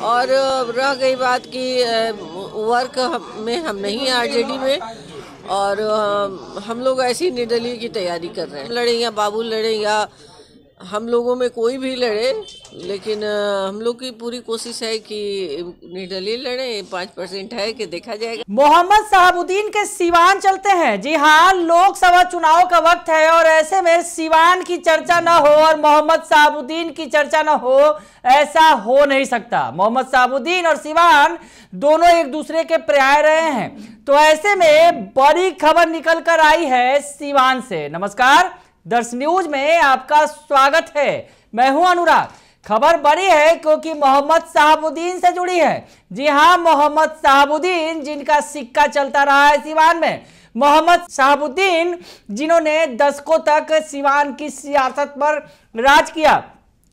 और रह गई बात कि वर्क में हम नहीं हैं आरजेडी में, और हम लोग ऐसी निर्दलीय की तैयारी कर रहे हैं। लड़े या बाबू लड़े या हम लोगों में कोई भी लड़े, लेकिन हम लोग की पूरी कोशिश है कि निर्दलीय लड़े। 5% है कि देखा जाएगा। मोहम्मद शहाबुद्दीन के सिवान चलते हैं। जी हाँ, लोकसभा चुनाव का वक्त है और ऐसे में सिवान की चर्चा न हो और मोहम्मद शहाबुद्दीन की चर्चा न हो, ऐसा हो नहीं सकता। मोहम्मद शहाबुद्दीन और सिवान दोनों एक दूसरे के पर्याय रहे हैं, तो ऐसे में बड़ी खबर निकल कर आई है सिवान से। नमस्कार, दर्श न्यूज में आपका स्वागत है। मैं हूं अनुराग। खबर बड़ी है क्योंकि मोहम्मद शहाबुद्दीन से जुड़ी है। जी हां, मोहम्मद शहाबुद्दीन जिनका सिक्का चलता रहा है सिवान में, मोहम्मद शहाबुद्दीन जिन्होंने दशकों तक सिवान की सियासत पर राज किया।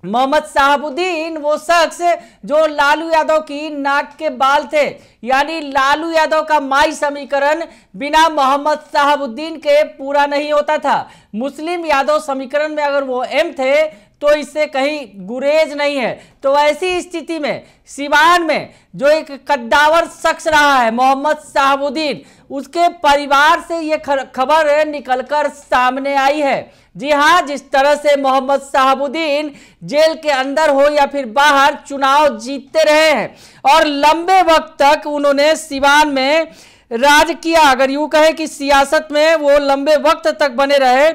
मोहम्मद शहाबुद्दीन वो शख्स जो लालू यादव की नाक के बाल थे, यानी लालू यादव का माई समीकरण बिना मोहम्मद शहाबुद्दीन के पूरा नहीं होता था। मुस्लिम यादव समीकरण में अगर वो एम थे तो इससे कहीं गुरेज नहीं है। तो ऐसी स्थिति में सिवान में जो एक कद्दावर शख्स रहा है मोहम्मद शहाबुद्दीन, उसके परिवार से ये खबर निकलकर सामने आई है। जी हाँ, जिस तरह से मोहम्मद शहाबुद्दीन जेल के अंदर हो या फिर बाहर चुनाव जीतते रहे हैं और लंबे वक्त तक उन्होंने सिवान में राज किया। अगर यूं कहें कि सियासत में वो लंबे वक्त तक बने रहे।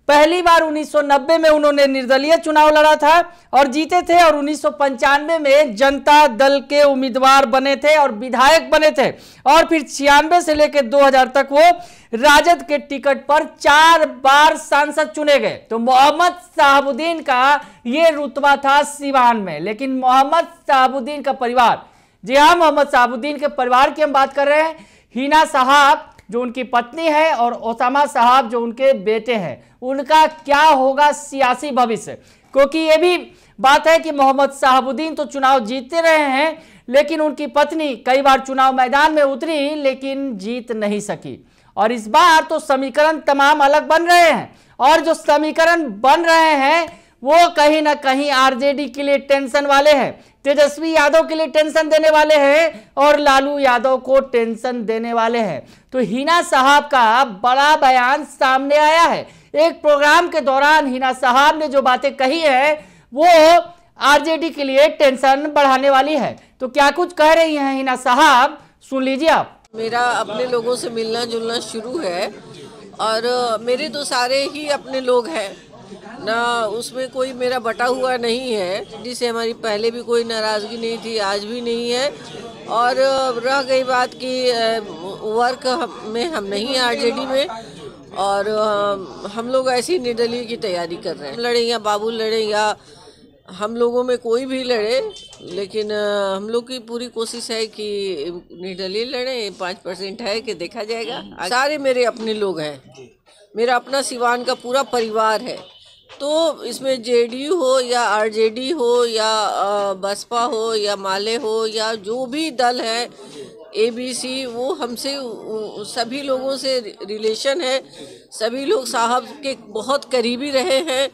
पहली बार 1990 में उन्होंने निर्दलीय चुनाव लड़ा था और जीते थे, और 1995 में जनता दल के उम्मीदवार बने थे और विधायक बने थे, और फिर 96 से लेकर 2000 तक वो राजद के टिकट पर 4 बार सांसद चुने गए। तो मोहम्मद शहाबुद्दीन का ये रुतबा था सिवान में। लेकिन मोहम्मद शहाबुद्दीन का परिवार, जी हाँ, मोहम्मद शहाबुद्दीन के परिवार की हम बात कर रहे हैं। हिना साहब जो उनकी पत्नी है और ओसामा साहब जो उनके बेटे हैं, उनका क्या होगा सियासी भविष्य? क्योंकि ये भी बात है कि मोहम्मद शहाबुद्दीन तो चुनाव जीतते रहे हैं, लेकिन उनकी पत्नी कई बार चुनाव मैदान में उतरी लेकिन जीत नहीं सकी। और इस बार तो समीकरण तमाम अलग बन रहे हैं, और जो समीकरण बन रहे हैं वो कहीं ना कहीं आरजेडी के लिए टेंशन वाले हैं, तेजस्वी यादव के लिए टेंशन देने वाले हैं और लालू यादव को टेंशन देने वाले हैं। तो हिना साहब का बड़ा बयान सामने आया है। एक प्रोग्राम के दौरान हिना साहब ने जो बातें कही है वो आरजेडी के लिए टेंशन बढ़ाने वाली है। तो क्या कुछ कह रही हैं हिना साहब, सुन लीजिए आप। मेरा अपने लोगों से मिलना जुलना शुरू है, और मेरे तो सारे ही अपने लोग हैं ना, उसमें कोई मेरा बटा हुआ नहीं है, जिससे हमारी पहले भी कोई नाराज़गी नहीं थी, आज भी नहीं है। और रह गई बात कि वर्क में हम नहीं हैं आरजेडी में, और हम लोग ऐसी निर्दलीय की तैयारी कर रहे हैं। लड़े या बाबू लड़े या हम लोगों में कोई भी लड़े, लेकिन हम लोग की पूरी कोशिश है कि निर्दलीय लड़े। 5% है कि देखा जाएगा। सारे मेरे अपने लोग हैं, मेरा अपना सिवान का पूरा परिवार है। तो इसमें जेडीयू हो या आरजेडी हो या बसपा हो या माले हो या जो भी दल है, एबीसी, वो हमसे सभी लोगों से रिलेशन है। सभी लोग साहब के बहुत करीबी रहे हैं।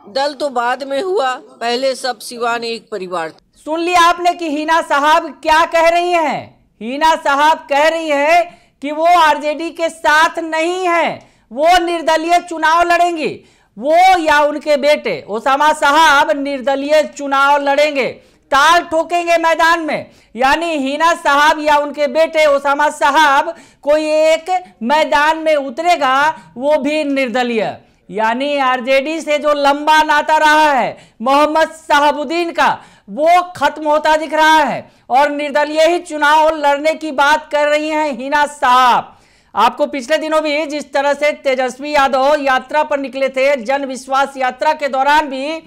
दल तो बाद में हुआ, पहले सब सिवान एक परिवार। सुन लिया आपने कि हिना साहब क्या कह रही हैं। हिना साहब कह रही है कि वो आरजेडी के साथ नहीं है, वो निर्दलीय चुनाव लड़ेंगी। वो या उनके बेटे ओसामा साहब निर्दलीय चुनाव लड़ेंगे, ताल ठोकेंगे मैदान में। यानी हिना साहब या उनके बेटे ओसामा साहब कोई एक मैदान में उतरेगा, वो भी निर्दलीय। यानी आरजेडी से जो लंबा नाता रहा है मोहम्मद शहाबुद्दीन का, वो खत्म होता दिख रहा है और निर्दलीय ही चुनाव लड़ने की बात कर रही हैं हिना साहब। आपको पिछले दिनों भी जिस तरह से तेजस्वी यादव यात्रा पर निकले थे, जन विश्वास यात्रा के दौरान भी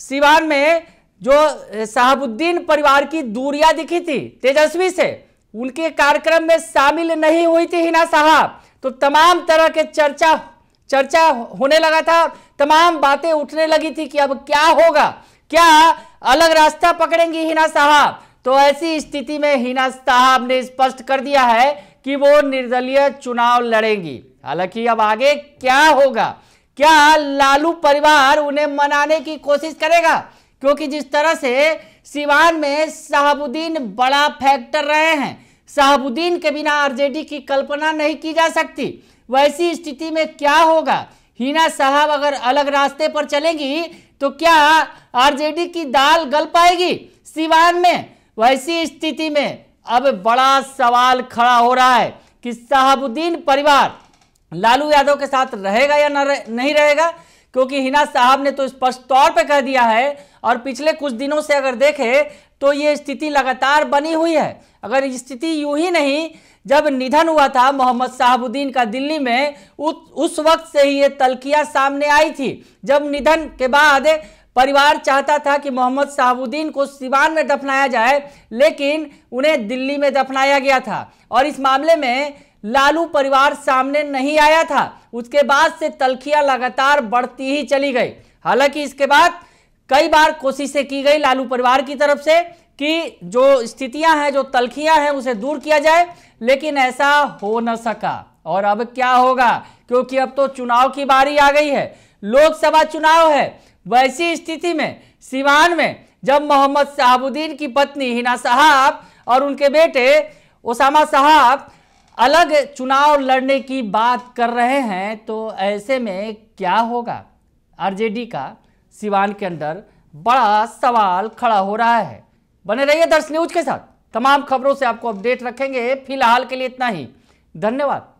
सिवान में जो शहाबुद्दीन परिवार की दूरियां दिखी थी तेजस्वी से, उनके कार्यक्रम में शामिल नहीं हुई थी हिना साहब। तो तमाम तरह के चर्चा होने लगा था, तमाम बातें उठने लगी थी कि अब क्या होगा, क्या अलग रास्ता पकड़ेंगी हिना साहब। तो ऐसी स्थिति में हिना साहब ने स्पष्ट कर दिया है कि वो निर्दलीय चुनाव लड़ेंगी। हालांकि अब आगे क्या होगा, क्या लालू परिवार उन्हें मनाने की कोशिश करेगा, क्योंकि जिस तरह से सिवान में शहाबुद्दीन बड़ा फैक्टर रहे हैं। शहाबुद्दीन के बिना आरजेडी की कल्पना नहीं की जा सकती। वैसी स्थिति में क्या होगा? हिना साहब अगर अलग रास्ते पर चलेंगी तो क्या आरजेडी की दाल गल पाएगी सिवान में? वैसी स्थिति में अब बड़ा सवाल खड़ा हो रहा है कि शहाबुद्दीन परिवार लालू यादव के साथ रहेगा या नहीं रहेगा, क्योंकि हिना साहब ने तो स्पष्ट तौर पे कह दिया है। और पिछले कुछ दिनों से अगर देखें तो ये स्थिति लगातार बनी हुई है। अगर स्थिति यूं ही नहीं, जब निधन हुआ था मोहम्मद शहाबुद्दीन का दिल्ली में, उस वक्त से ही ये तल्खियां सामने आई थी। जब निधन के बाद परिवार चाहता था कि मोहम्मद शहाबुद्दीन को सिवान में दफनाया जाए, लेकिन उन्हें दिल्ली में दफनाया गया था और इस मामले में लालू परिवार सामने नहीं आया था। उसके बाद से तल्खियां लगातार बढ़ती ही चली गई। हालांकि इसके बाद कई बार कोशिशें की गई लालू परिवार की तरफ से कि जो स्थितियां हैं, जो तल्खियां हैं, उसे दूर किया जाए, लेकिन ऐसा हो न सका। और अब क्या होगा, क्योंकि अब तो चुनाव की बारी आ गई है, लोकसभा चुनाव है। वैसी स्थिति में सिवान में जब मोहम्मद शहाबुद्दीन की पत्नी हिना साहब और उनके बेटे ओसामा साहब अलग चुनाव लड़ने की बात कर रहे हैं, तो ऐसे में क्या होगा? आरजेडी का सिवान के अंदर बड़ा सवाल खड़ा हो रहा है। बने रहिए दर्श न्यूज के साथ, तमाम खबरों से आपको अपडेट रखेंगे। फिलहाल के लिए इतना ही, धन्यवाद।